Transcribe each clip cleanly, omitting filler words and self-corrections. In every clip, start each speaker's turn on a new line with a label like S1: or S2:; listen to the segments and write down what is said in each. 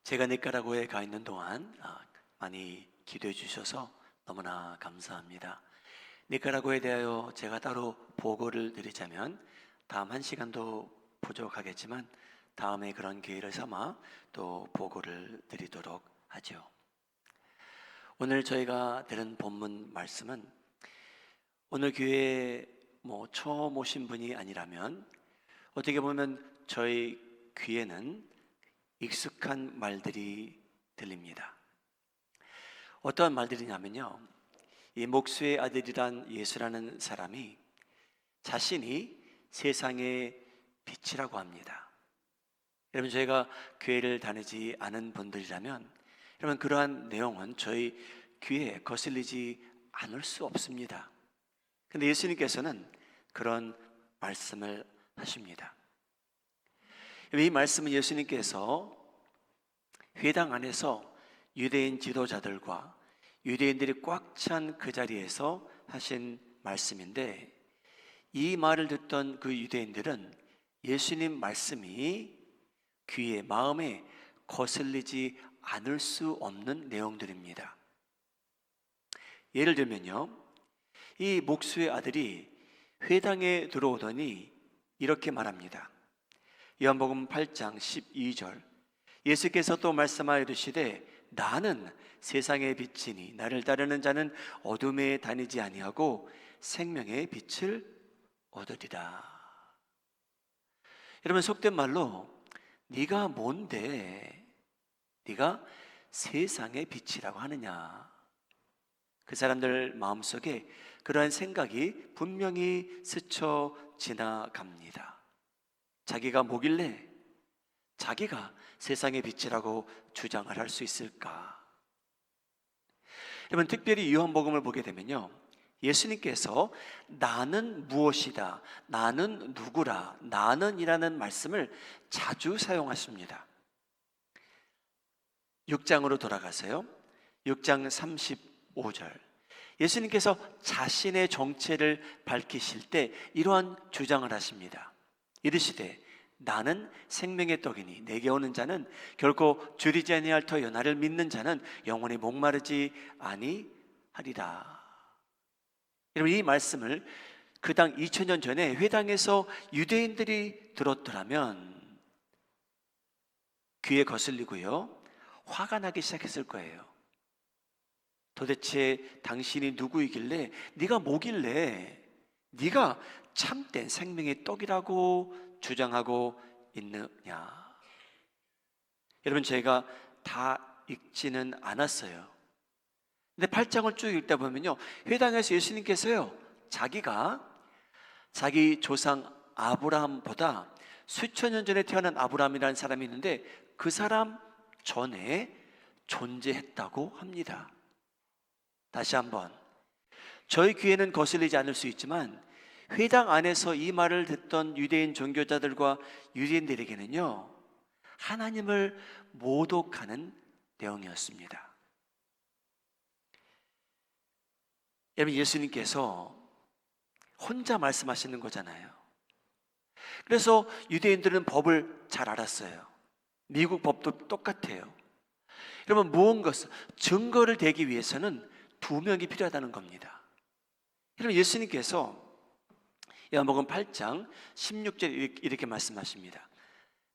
S1: 제가 니카라구아에 가 있는 동안 많이 기도해 주셔서 너무나 감사합니다. 니카라구아에 대하여 제가 따로 보고를 드리자면 다음 한 시간도 부족하겠지만 다음에 그런 기회를 삼아 또 보고를 드리도록 하죠. 오늘 저희가 들은 본문 말씀은 오늘 교회에 처음 오신 분이 아니라면 어떻게 보면 저희 귀에는 익숙한 말들이 들립니다. 어떠한 말들이냐면요, 이 목수의 아들이란 예수라는 사람이 자신이 세상의 빛이라고 합니다. 여러분, 저희가 교회를 다니지 않은 분들이라면 여러분, 그러한 내용은 저희 귀에 거슬리지 않을 수 없습니다. 그런데 예수님께서는 그런 말씀을 하십니다. 이 말씀은 예수님께서 회당 안에서 유대인 지도자들과 유대인들이 꽉 찬 그 자리에서 하신 말씀인데, 이 말을 듣던 그 유대인들은 예수님 말씀이 귀에 마음에 거슬리지 않을 수 없는 내용들입니다. 예를 들면요, 이 목수의 아들이 회당에 들어오더니 이렇게 말합니다. 요한복음 8장 12절, 예수께서 또 말씀하여 이르시되 나는 세상의 빛이니 나를 따르는 자는 어둠에 다니지 아니하고 생명의 빛을 얻으리라. 여러분, 속된 말로 네가 뭔데 네가 세상의 빛이라고 하느냐. 그 사람들 마음속에 그러한 생각이 분명히 스쳐 지나갑니다. 자기가 뭐길래 자기가 세상의 빛이라고 주장을 할 수 있을까? 여러분, 특별히 요한복음을 보게 되면요, 예수님께서 나는 무엇이다, 나는 누구라, 나는이라는 말씀을 자주 사용하십니다. 6장으로 돌아가세요. 6장 35절, 예수님께서 자신의 정체를 밝히실 때 이러한 주장을 하십니다. 이르시되 나는 생명의 떡이니 내게 오는 자는 결코 줄이지 아니할 터여 나를 믿는 자는 영원히 목마르지 아니하리라. 여러분, 이 말씀을 그 당 2000년 전에 회당에서 유대인들이 들었더라면 귀에 거슬리고요, 화가 나기 시작했을 거예요. 도대체 당신이 누구이길래, 네가 뭐길래 네가 참된 생명의 떡이라고 주장하고 있느냐. 여러분, 제가 다 읽지는 않았어요. 근데 8장을 쭉 읽다 보면요, 회당에서 예수님께서요, 자기가 자기 조상 아브라함보다 수천 년 전에 태어난 아브라함이라는 사람이 있는데 그 사람 전에 존재했다고 합니다. 다시 한번, 저희 귀에는 거슬리지 않을 수 있지만 회당 안에서 이 말을 듣던 유대인 종교자들과 유대인들에게는요, 하나님을 모독하는 내용이었습니다. 여러분, 예수님께서 혼자 말씀하시는 거잖아요. 그래서 유대인들은 법을 잘 알았어요. 미국 법도 똑같아요. 여러분, 무언가 증거를 대기 위해서는 두 명이 필요하다는 겁니다. 여러분, 예수님께서 요한복음 8장 16절 이렇게 말씀하십니다.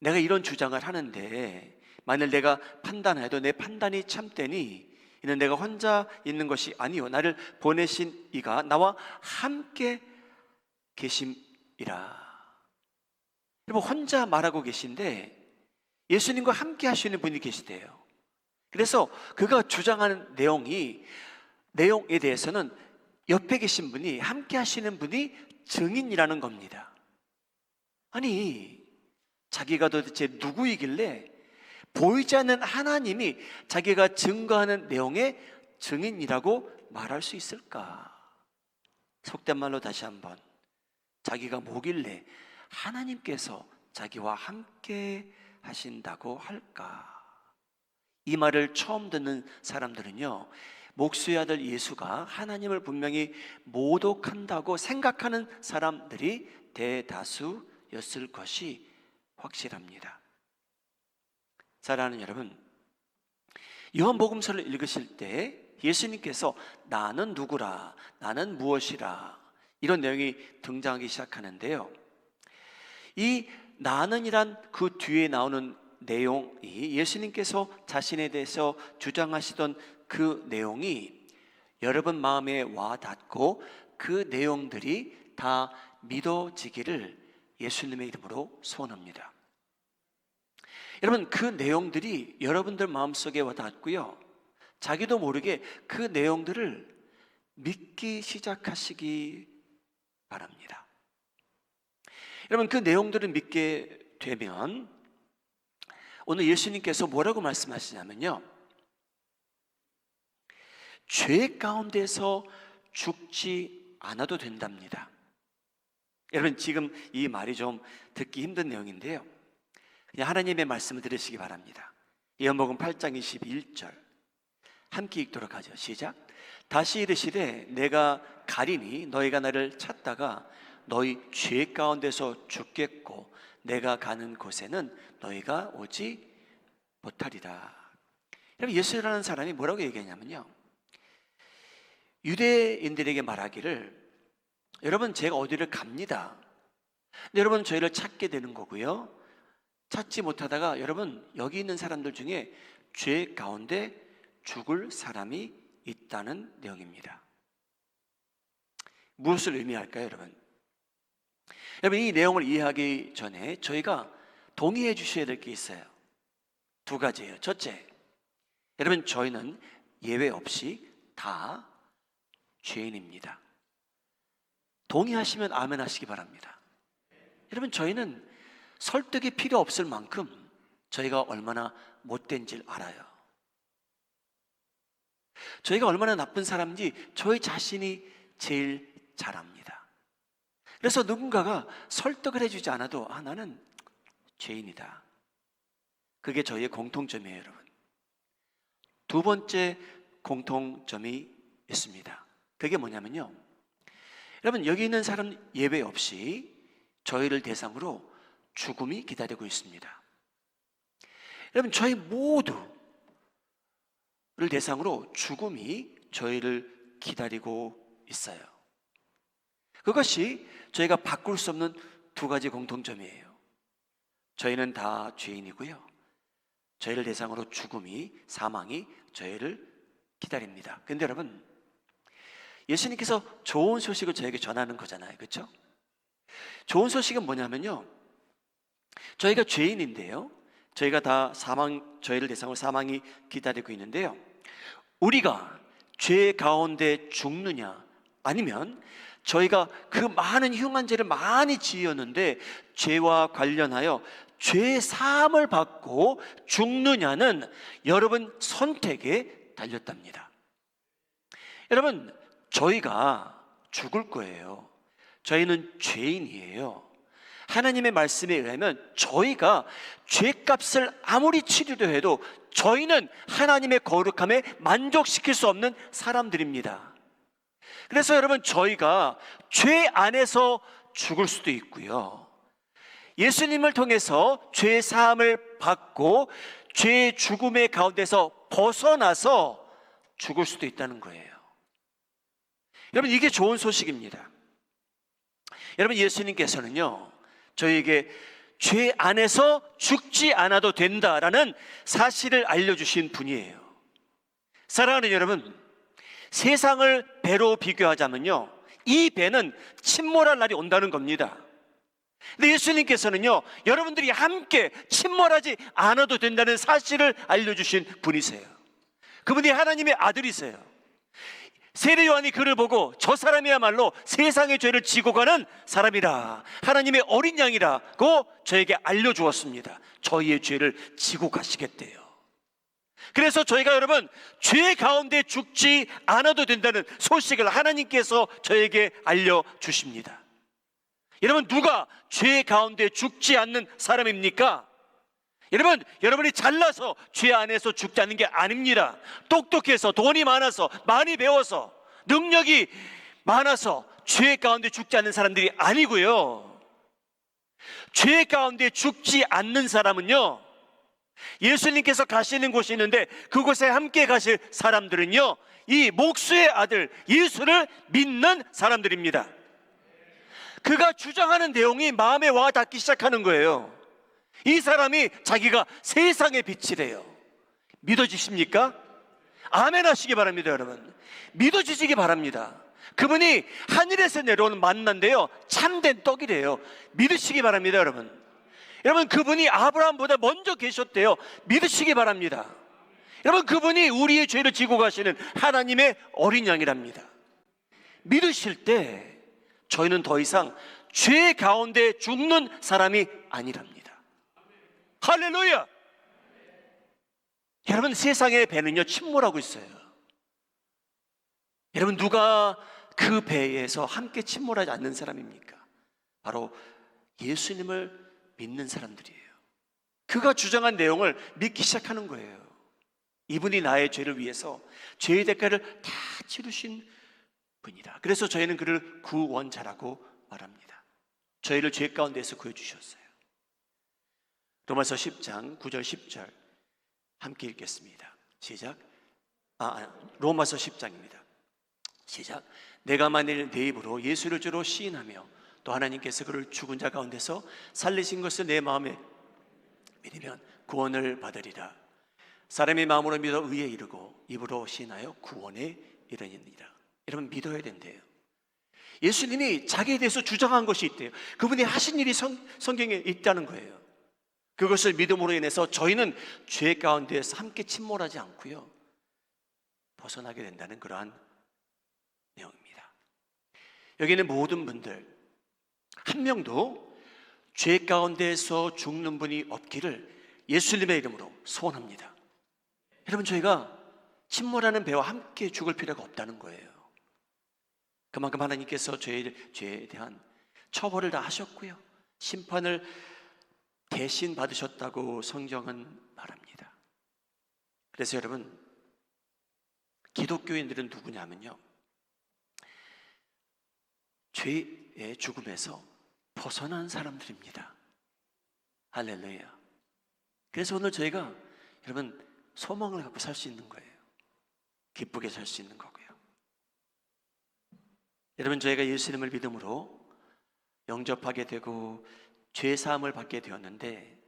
S1: 내가 이런 주장을 하는데 만일 내가 판단해도 내 판단이 참되니 이는 내가 혼자 있는 것이 아니요 나를 보내신 이가 나와 함께 계심이라. 여러분, 혼자 말하고 계신데 예수님과 함께 하시는 분이 계시대요. 그래서 그가 주장하는 내용에 대해서는 옆에 계신 분이, 함께 하시는 분이 증인이라는 겁니다. 아니, 자기가 도대체 누구이길래 보이지 않는 하나님이 자기가 증거하는 내용의 증인이라고 말할 수 있을까? 속된 말로 다시 한번, 자기가 뭐길래 하나님께서 자기와 함께 하신다고 할까? 이 말을 처음 듣는 사람들은요, 목수의 아들 예수가 하나님을 분명히 모독한다고 생각하는 사람들이 대다수였을 것이 확실합니다. 사랑하는 여러분, 요한복음서를 읽으실 때 예수님께서 나는 누구라, 나는 무엇이라, 이런 내용이 등장하기 시작하는데요. 이 나는이란 그 뒤에 나오는 내용이 예수님께서 자신에 대해서 주장하시던 그 내용이 여러분 마음에 와 닿고 그 내용들이 다 믿어지기를 예수님의 이름으로 소원합니다. 여러분, 그 내용들이 여러분들 마음속에 와 닿고요, 자기도 모르게 그 내용들을 믿기 시작하시기 바랍니다. 여러분, 그 내용들을 믿게 되면 오늘 예수님께서 뭐라고 말씀하시냐면요, 죄 가운데서 죽지 않아도 된답니다. 여러분, 지금 이 말이 좀 듣기 힘든 내용인데요, 그냥 하나님의 말씀을 들으시기 바랍니다. 요한복음 8장 21절 함께 읽도록 하죠. 시작. 다시 이르시되 내가 가리니 너희가 나를 찾다가 너희 죄 가운데서 죽겠고 내가 가는 곳에는 너희가 오지 못하리라. 여러분, 예수라는 사람이 뭐라고 얘기하냐면요, 유대인들에게 말하기를, 여러분 제가 어디를 갑니다. 근데 여러분 저희를 찾게 되는 거고요, 찾지 못하다가 여러분 여기 있는 사람들 중에 죄 가운데 죽을 사람이 있다는 내용입니다. 무엇을 의미할까요, 여러분? 여러분, 이 내용을 이해하기 전에 저희가 동의해 주셔야 될 게 있어요. 두 가지예요. 첫째, 여러분 저희는 예외 없이 다 죄인입니다. 동의하시면 아멘 하시기 바랍니다. 여러분, 저희는 설득이 필요 없을 만큼 저희가 얼마나 못된 줄 알아요. 저희가 얼마나 나쁜 사람인지 저희 자신이 제일 잘 압니다. 그래서 누군가가 설득을 해주지 않아도 나는 죄인이다. 그게 저희의 공통점이에요, 여러분. 두 번째 공통점이 있습니다. 그게 뭐냐면요, 여러분 여기 있는 사람 예외 없이 저희를 대상으로 죽음이 기다리고 있습니다. 여러분, 저희 모두를 대상으로 죽음이 저희를 기다리고 있어요. 그것이 저희가 바꿀 수 없는 두 가지 공통점이에요. 저희는 다 죄인이고요, 저희를 대상으로 죽음이, 사망이 저희를 기다립니다. 그런데 여러분, 예수님께서 좋은 소식을 저에게 전하는 거잖아요, 그렇죠? 좋은 소식은 뭐냐면요, 저희가 죄인인데요, 저희가 다 저희를 대상으로 사망이 기다리고 있는데요, 우리가 죄 가운데 죽느냐, 아니면 저희가 그 많은 흉한 죄를 많이 지었는데 죄와 관련하여 죄 사함을 받고 죽느냐는 여러분 선택에 달렸답니다. 여러분, 저희가 죽을 거예요. 저희는 죄인이에요. 하나님의 말씀에 의하면 저희가 죄값을 아무리 치르려 해도 저희는 하나님의 거룩함에 만족시킬 수 없는 사람들입니다. 그래서 여러분, 저희가 죄 안에서 죽을 수도 있고요, 예수님을 통해서 죄 사함을 받고 죄의 죽음의 가운데서 벗어나서 죽을 수도 있다는 거예요. 여러분, 이게 좋은 소식입니다. 여러분, 예수님께서는요 저희에게 죄 안에서 죽지 않아도 된다라는 사실을 알려주신 분이에요. 사랑하는 여러분, 세상을 배로 비교하자면요, 이 배는 침몰할 날이 온다는 겁니다. 근데 예수님께서는요 여러분들이 함께 침몰하지 않아도 된다는 사실을 알려주신 분이세요. 그분이 하나님의 아들이세요. 세례 요한이 그를 보고 저 사람이야말로 세상의 죄를 지고 가는 사람이라, 하나님의 어린 양이라고 저에게 알려주었습니다. 저희의 죄를 지고 가시겠대요. 그래서 저희가 여러분 죄 가운데 죽지 않아도 된다는 소식을 하나님께서 저에게 알려주십니다. 여러분, 누가 죄 가운데 죽지 않는 사람입니까? 여러분, 여러분이 잘나서 죄 안에서 죽지 않는 게 아닙니다. 똑똑해서, 돈이 많아서, 많이 배워서, 능력이 많아서 죄 가운데 죽지 않는 사람들이 아니고요, 죄 가운데 죽지 않는 사람은요 예수님께서 가시는 곳이 있는데 그곳에 함께 가실 사람들은요, 이 목수의 아들 예수를 믿는 사람들입니다. 그가 주장하는 내용이 마음에 와 닿기 시작하는 거예요. 이 사람이 자기가 세상의 빛이래요. 믿어지십니까? 아멘 하시기 바랍니다. 여러분, 믿어지시기 바랍니다. 그분이 하늘에서 내려오는 만나인데요, 참된 떡이래요. 믿으시기 바랍니다. 여러분, 그분이 아브라함보다 먼저 계셨대요. 믿으시기 바랍니다. 여러분, 그분이 우리의 죄를 지고 가시는 하나님의 어린 양이랍니다. 믿으실 때 저희는 더 이상 죄 가운데 죽는 사람이 아니랍니다. 할렐루야! 여러분, 세상의 배는요 침몰하고 있어요. 여러분, 누가 그 배에서 함께 침몰하지 않는 사람입니까? 바로 예수님을 믿는 사람들이에요. 그가 주장한 내용을 믿기 시작하는 거예요. 이분이 나의 죄를 위해서 죄의 대가를 다 치르신 분이다. 그래서 저희는 그를 구원자라고 말합니다. 저희를 죄 가운데서 구해주셨어요. 로마서 10장 9절 10절 함께 읽겠습니다. 시작. 로마서 10장입니다. 시작. 내가 만일 내 입으로 예수를 주로 시인하며 또 하나님께서 그를 죽은 자 가운데서 살리신 것을 내 마음에 믿으면 구원을 받으리라. 사람의 마음으로 믿어 의에 이르고 입으로 시인하여 구원에 이르니라. 여러분, 믿어야 된대요. 예수님이 자기에 대해서 주장한 것이 있대요. 그분이 하신 일이 성경에 있다는 거예요. 그것을 믿음으로 인해서 저희는 죄 가운데에서 함께 침몰하지 않고요, 벗어나게 된다는 그러한 내용입니다. 여기 있는 모든 분들 한 명도 죄 가운데에서 죽는 분이 없기를 예수님의 이름으로 소원합니다. 여러분, 저희가 침몰하는 배와 함께 죽을 필요가 없다는 거예요. 그만큼 하나님께서 죄에 대한 처벌을 다 하셨고요, 심판을 대신 받으셨다고 성경은 말합니다. 그래서 여러분, 기독교인들은 누구냐면요, 죄의 죽음에서 벗어난 사람들입니다. 할렐루야. 그래서 오늘 저희가 여러분 소망을 갖고 살 수 있는 거예요. 기쁘게 살 수 있는 거고요. 여러분, 저희가 예수님을 믿음으로 영접하게 되고 죄 사함을 받게 되었는데,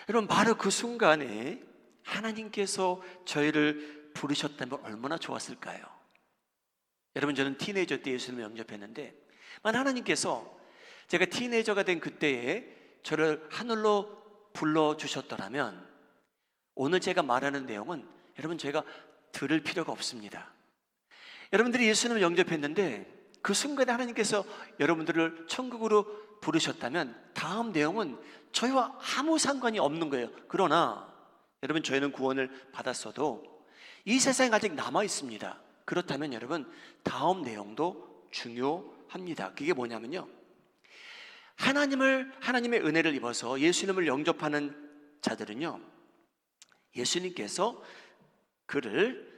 S1: 여러분, 바로 그 순간에 하나님께서 저희를 부르셨다면 얼마나 좋았을까요? 여러분, 저는 티네이저 때 예수님을 영접했는데, 하나님께서 제가 티네이저가 된 그때에 저를 하늘로 불러주셨더라면 오늘 제가 말하는 내용은 여러분 저희가 들을 필요가 없습니다. 여러분들이 예수님을 영접했는데 그 순간에 하나님께서 여러분들을 천국으로 부르셨다면 다음 내용은 저희와 아무 상관이 없는 거예요. 그러나 여러분, 저희는 구원을 받았어도 이 세상에 아직 남아 있습니다. 그렇다면 여러분, 다음 내용도 중요합니다. 그게 뭐냐면요, 하나님의 은혜를 입어서 예수님을 영접하는 자들은요, 예수님께서 그를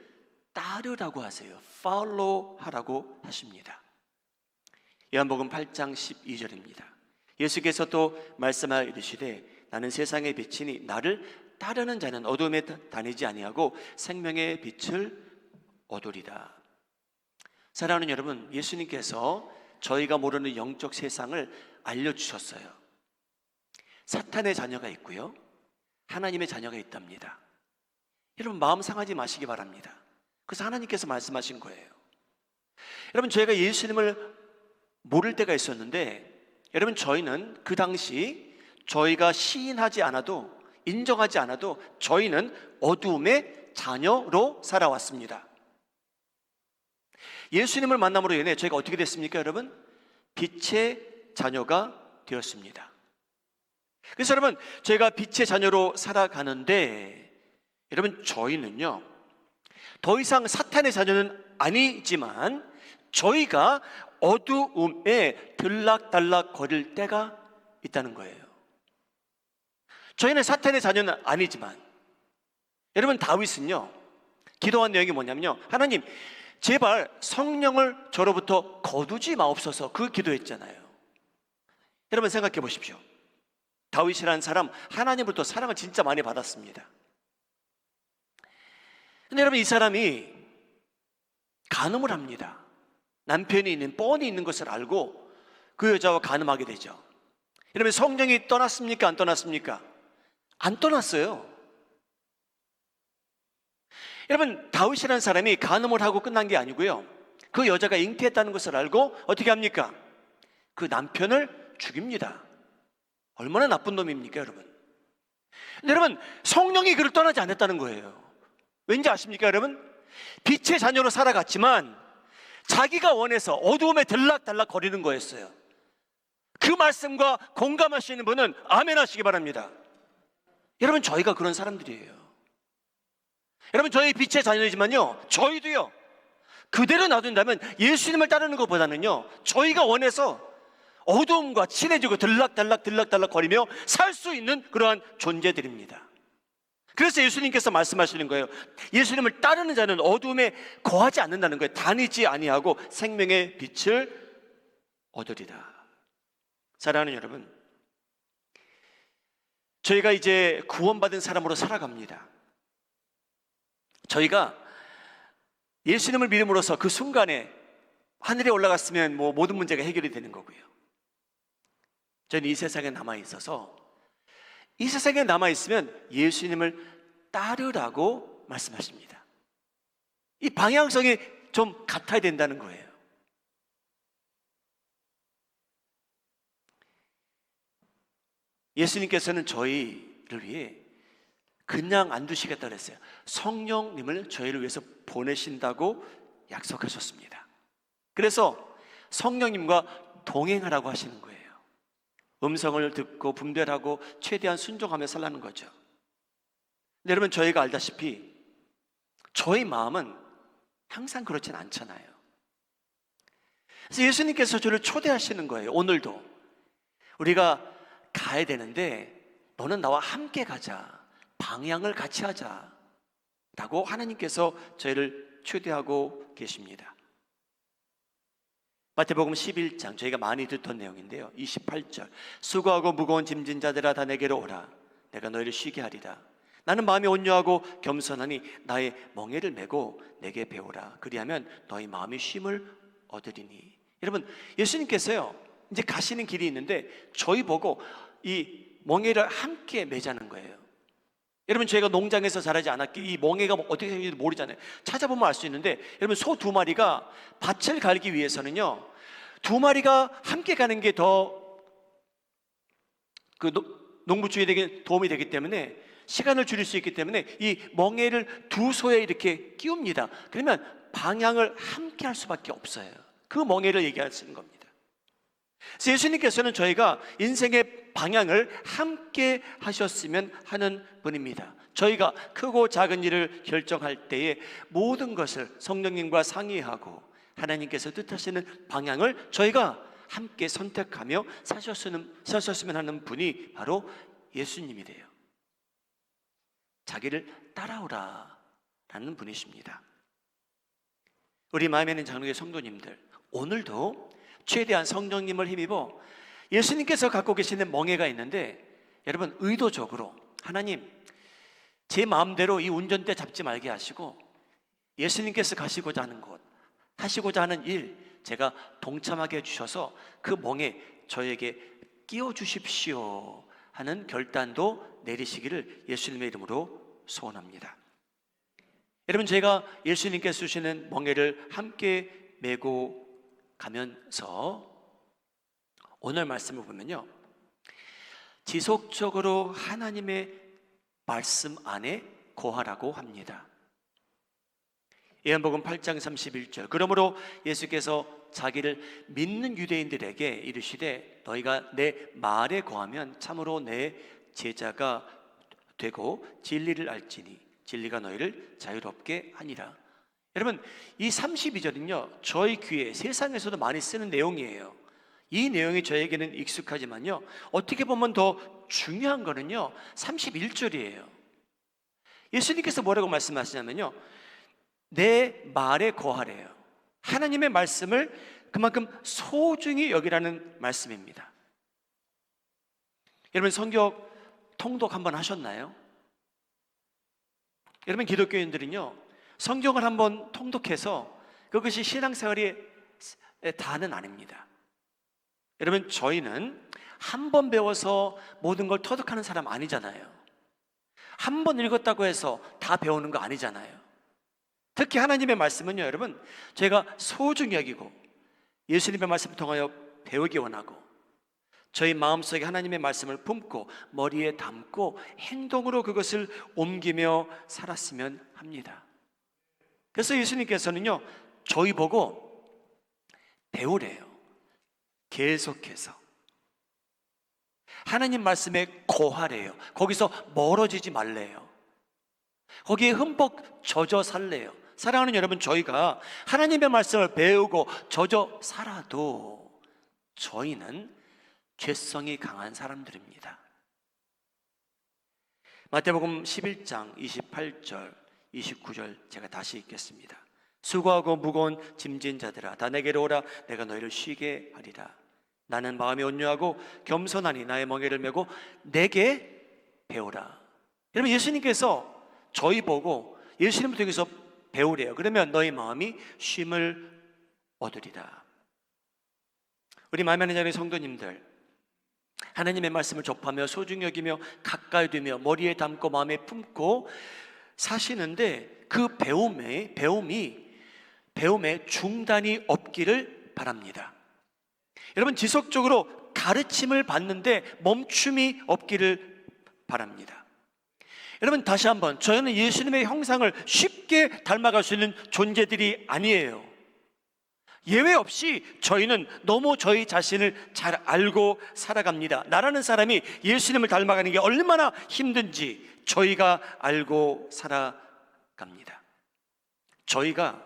S1: 따르라고 하세요. follow 하라고 하십니다. 요한복음 8장 12절입니다. 예수께서 또 말씀하여 이르시되 나는 세상의 빛이니 나를 따르는 자는 어둠에 다니지 아니하고 생명의 빛을 얻으리라. 사랑하는 여러분, 예수님께서 저희가 모르는 영적 세상을 알려주셨어요. 사탄의 자녀가 있고요, 하나님의 자녀가 있답니다. 여러분, 마음 상하지 마시기 바랍니다. 그래서 하나님께서 말씀하신 거예요. 여러분, 저희가 예수님을 모를 때가 있었는데, 여러분, 저희는 그 당시 저희가 시인하지 않아도, 인정하지 않아도 저희는 어두움의 자녀로 살아왔습니다. 예수님을 만남으로 인해 저희가 어떻게 됐습니까? 여러분, 빛의 자녀가 되었습니다. 그래서 여러분, 저희가 빛의 자녀로 살아가는데, 여러분, 저희는요 더 이상 사탄의 자녀는 아니지만 저희가 어두움에 들락달락 거릴 때가 있다는 거예요. 저희는 사탄의 자녀는 아니지만, 여러분, 다윗은요 기도한 내용이 뭐냐면요, 하나님 제발 성령을 저로부터 거두지 마옵소서, 그 기도했잖아요. 여러분, 생각해 보십시오. 다윗이라는 사람 하나님으로부터 사랑을 진짜 많이 받았습니다. 근데 여러분, 이 사람이 간음을 합니다. 남편이 뻔히 있는 것을 알고 그 여자와 간음하게 되죠. 여러분, 성령이 떠났습니까? 안 떠났습니까? 안 떠났어요. 여러분, 다윗이라는 사람이 간음을 하고 끝난 게 아니고요, 그 여자가 잉태했다는 것을 알고 어떻게 합니까? 그 남편을 죽입니다. 얼마나 나쁜 놈입니까, 여러분? 근데 여러분, 성령이 그를 떠나지 않았다는 거예요. 왠지 아십니까, 여러분? 빛의 자녀로 살아갔지만 자기가 원해서 어두움에 들락달락 거리는 거였어요. 그 말씀과 공감하시는 분은 아멘 하시기 바랍니다. 여러분, 저희가 그런 사람들이에요. 여러분, 저희 빛의 자녀이지만요, 저희도요, 그대로 놔둔다면 예수님을 따르는 것보다는요, 저희가 원해서 어두움과 친해지고 들락달락 거리며 살 수 있는 그러한 존재들입니다. 그래서 예수님께서 말씀하시는 거예요. 예수님을 따르는 자는 어두움에 거하지 않는다는 거예요. 다니지 아니하고 생명의 빛을 얻으리라. 사랑하는 여러분, 저희가 이제 구원받은 사람으로 살아갑니다. 저희가 예수님을 믿음으로써 그 순간에 하늘에 올라갔으면 모든 문제가 해결이 되는 거고요. 저는 이 세상에 남아있어서, 이 세상에 남아있으면 예수님을 따르라고 말씀하십니다. 이 방향성이 좀 같아야 된다는 거예요. 예수님께서는 저희를 위해 그냥 안 두시겠다 그랬어요. 성령님을 저희를 위해서 보내신다고 약속하셨습니다. 그래서 성령님과 동행하라고 하시는 거예요. 음성을 듣고 분별하고 최대한 순종하며 살라는 거죠. 근데 여러분, 저희가 알다시피 저희 마음은 항상 그렇진 않잖아요. 그래서 예수님께서 저를 초대하시는 거예요. 오늘도 우리가 가야 되는데 너는 나와 함께 가자, 방향을 같이 하자 라고 하나님께서 저희를 초대하고 계십니다. 마태복음 11장, 저희가 많이 듣던 내용인데요, 28절, 수고하고 무거운 짐진 자들아 다 내게로 오라, 내가 너희를 쉬게 하리라. 나는 마음이 온유하고 겸손하니 나의 멍에를 메고 내게 배우라. 그리하면 너희 마음이 쉼을 얻으리니. 여러분, 예수님께서요, 이제 가시는 길이 있는데 저희 보고 이 멍에를 함께 매자는 거예요. 여러분, 저희가 농장에서 자라지 않았기에 이 멍에가 어떻게 생긴지 모르잖아요. 찾아보면 알 수 있는데, 여러분, 소 2마리가 밭을 갈기 위해서는요, 2마리가 함께 가는 게 더 농부 주인에게 도움이 되기 때문에, 시간을 줄일 수 있기 때문에 이 멍에를 2소에 이렇게 끼웁니다. 그러면 방향을 함께 할 수밖에 없어요. 그 멍에를 얘기하시는 겁니다. 그래서 예수님께서는 저희가 인생의 방향을 함께 하셨으면 하는 분입니다. 저희가 크고 작은 일을 결정할 때에 모든 것을 성령님과 상의하고 하나님께서 뜻하시는 방향을 저희가 함께 선택하며 사셨으면 하는 분이 바로 예수님이래요. 자기를 따라오라 라는 분이십니다. 우리 마음에 있는 장로의 성도님들, 오늘도 최대한 성령님을 힘입어 예수님께서 갖고 계시는 멍에가 있는데, 여러분, 의도적으로 하나님, 제 마음대로 이 운전대 잡지 말게 하시고 예수님께서 가시고자 하는 곳, 하시고자 하는 일, 제가 동참하게 해주셔서 그 멍에 저에게 끼워 주십시오 하는 결단도 내리시기를 예수님의 이름으로 소원합니다. 여러분, 제가 예수님께서 주시는 멍에를 함께 메고 가면서 오늘 말씀을 보면요, 지속적으로 하나님의 말씀 안에 거하라고 합니다. 요한복음 8장 31절, 그러므로 예수께서 자기를 믿는 유대인들에게 이르시되 너희가 내 말에 거하면 참으로 내 제자가 되고 진리를 알지니 진리가 너희를 자유롭게 하니라. 여러분, 이 32절은요 저희 귀에 세상에서도 많이 쓰는 내용이에요. 이 내용이 저에게는 익숙하지만요, 어떻게 보면 더 중요한 거는요 31절이에요. 예수님께서 뭐라고 말씀하시냐면요, 내 말에 거하래요. 하나님의 말씀을 그만큼 소중히 여기라는 말씀입니다. 여러분 성경 통독 한번 하셨나요? 여러분 기독교인들은요, 성경을 한번 통독해서 그것이 신앙생활의 다는 아닙니다. 여러분 저희는 한 번 배워서 모든 걸 터득하는 사람 아니잖아요. 한 번 읽었다고 해서 다 배우는 거 아니잖아요. 특히 하나님의 말씀은요, 여러분 저희가 소중히 여기고 예수님의 말씀을 통하여 배우기 원하고 저희 마음속에 하나님의 말씀을 품고 머리에 담고 행동으로 그것을 옮기며 살았으면 합니다. 그래서 예수님께서는요, 저희 보고 배우래요. 계속해서 하나님 말씀에 거하래요. 거기서 멀어지지 말래요. 거기에 흠뻑 젖어 살래요. 사랑하는 여러분, 저희가 하나님의 말씀을 배우고 젖어 살아도 저희는 죄성이 강한 사람들입니다. 마태복음 11장 28절 29절 제가 다시 읽겠습니다. 수고하고 무거운 짐진 자들아 다 내게로 오라. 내가 너희를 쉬게 하리라. 나는 마음이 온유하고 겸손하니 나의 멍에를 메고 내게 배우라. 여러분 예수님께서 저희 보고 예수님을 통해서 배우래요. 그러면 너희 마음이 쉼을 얻으리라. 우리 마음의 자녀의 성도님들, 하나님의 말씀을 접하며 소중히 여기며 가까이 두며 머리에 담고 마음에 품고 사시는데 그 배움에 중단이 없기를 바랍니다. 여러분 지속적으로 가르침을 받는데 멈춤이 없기를 바랍니다. 여러분 다시 한번, 저희는 예수님의 형상을 쉽게 닮아갈 수 있는 존재들이 아니에요. 예외 없이 저희는 너무 저희 자신을 잘 알고 살아갑니다. 나라는 사람이 예수님을 닮아가는 게 얼마나 힘든지 저희가 알고 살아갑니다. 저희가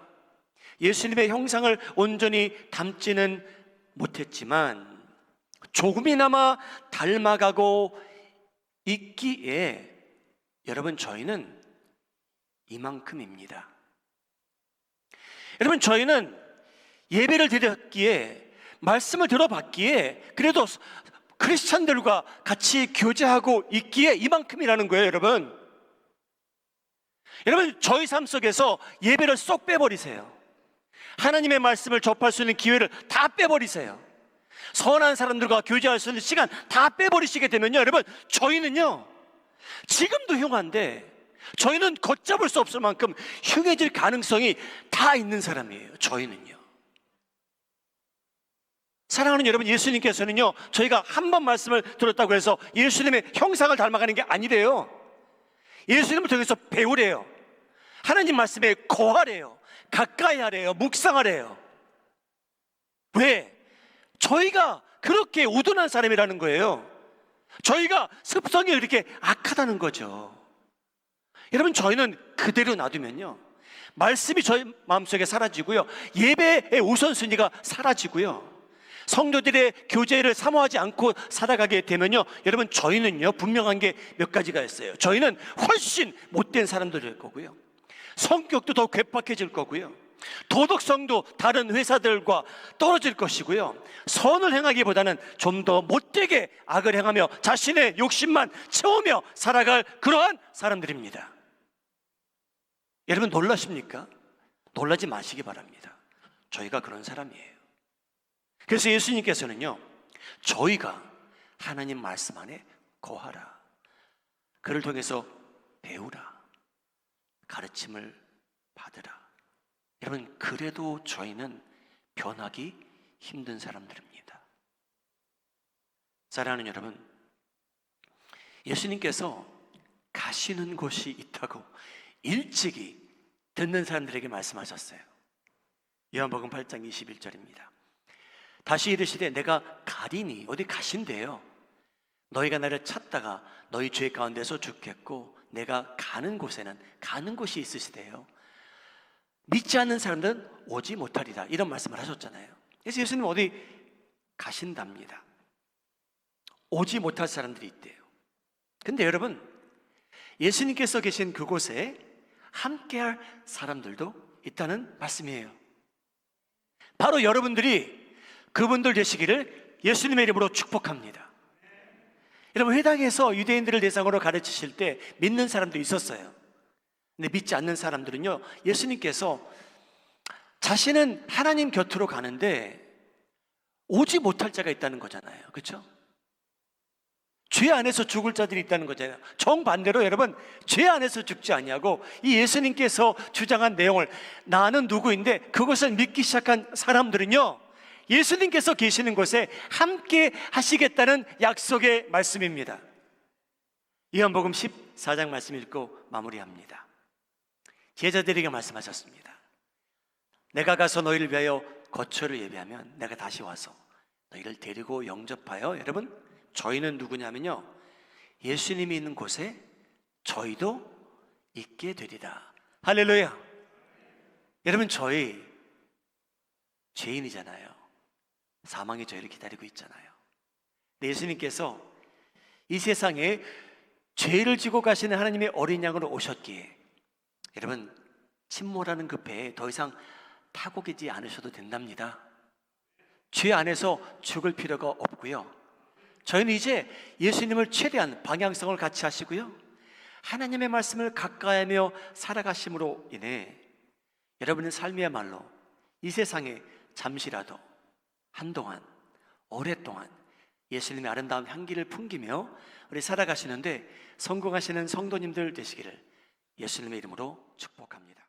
S1: 예수님의 형상을 온전히 닮지는 못했지만 조금이나마 닮아가고 있기에 여러분 저희는 이만큼입니다. 여러분 저희는 예배를 드렸기에, 말씀을 들어봤기에, 그래도 크리스찬들과 같이 교제하고 있기에 이만큼이라는 거예요. 여러분 저희 삶 속에서 예배를 쏙 빼버리세요. 하나님의 말씀을 접할 수 있는 기회를 다 빼버리세요. 선한 사람들과 교제할 수 있는 시간 다 빼버리시게 되면요, 여러분 저희는요 지금도 흉한데 저희는 걷잡을 수 없을 만큼 흉해질 가능성이 다 있는 사람이에요. 저희는요. 사랑하는 여러분, 예수님께서는요 저희가 한 번 말씀을 들었다고 해서 예수님의 형상을 닮아가는 게 아니래요. 예수님을 통해서 배우래요. 하나님 말씀에 거하래요. 가까이 하래요. 묵상하래요. 왜? 저희가 그렇게 우둔한 사람이라는 거예요. 저희가 습성이 이렇게 악하다는 거죠. 여러분 저희는 그대로 놔두면요 말씀이 저희 마음속에 사라지고요, 예배의 우선순위가 사라지고요, 성도들의 교제를 사모하지 않고 살아가게 되면요, 여러분 저희는요 분명한 게 몇 가지가 있어요. 저희는 훨씬 못된 사람들일 거고요, 성격도 더 괴팍해질 거고요, 도덕성도 다른 회사들과 떨어질 것이고요, 선을 행하기보다는 좀 더 못되게 악을 행하며 자신의 욕심만 채우며 살아갈 그러한 사람들입니다. 여러분 놀라십니까? 놀라지 마시기 바랍니다. 저희가 그런 사람이에요. 그래서 예수님께서는요 저희가 하나님 말씀 안에 거하라, 그를 통해서 배우라, 가르침을 받으라. 여러분 그래도 저희는 변하기 힘든 사람들입니다. 사랑하는 여러분, 예수님께서 가시는 곳이 있다고 일찍이 듣는 사람들에게 말씀하셨어요. 요한복음 8장 21절입니다. 다시 이르시되 내가 가리니, 어디 가신대요. 너희가 나를 찾다가 너희 죄 가운데서 죽겠고 내가 가는 곳에는 가는 곳이 있으시대요. 믿지 않는 사람들은 오지 못하리라, 이런 말씀을 하셨잖아요. 그래서 예수님 어디 가신답니다. 오지 못할 사람들이 있대요. 근데 여러분 예수님께서 계신 그곳에 함께할 사람들도 있다는 말씀이에요. 바로 여러분들이 그분들 되시기를 예수님의 이름으로 축복합니다. 여러분, 회당에서 유대인들을 대상으로 가르치실 때 믿는 사람도 있었어요. 근데 믿지 않는 사람들은요, 예수님께서 자신은 하나님 곁으로 가는데 오지 못할 자가 있다는 거잖아요. 그렇죠? 죄 안에서 죽을 자들이 있다는 거잖아요. 정반대로 여러분, 죄 안에서 죽지 아니하고 이 예수님께서 주장한 내용을, 나는 누구인데 그것을 믿기 시작한 사람들은요, 예수님께서 계시는 곳에 함께 하시겠다는 약속의 말씀입니다. 요한복음 14장 말씀 읽고 마무리합니다. 제자들에게 말씀하셨습니다. 내가 가서 너희를 위하여 거처를 예비하면 내가 다시 와서 너희를 데리고 영접하여, 여러분, 저희는 누구냐면요, 예수님이 있는 곳에 저희도 있게 되리라. 할렐루야. 여러분, 저희 죄인이잖아요. 사망이 저희를 기다리고 있잖아요. 예수님께서 이 세상에 죄를 지고 가시는 하나님의 어린 양으로 오셨기에, 여러분, 침몰하는 그 배에 더 이상 타고 계지 않으셔도 된답니다. 죄 안에서 죽을 필요가 없고요, 저희는 이제 예수님을 최대한 방향성을 같이 하시고요, 하나님의 말씀을 가까이하며 살아가심으로 인해 여러분의 삶이야말로 이 세상에 잠시라도, 한동안, 오랫동안 예수님의 아름다운 향기를 풍기며 우리 살아가시는데 성공하시는 성도님들 되시기를 예수님의 이름으로 축복합니다.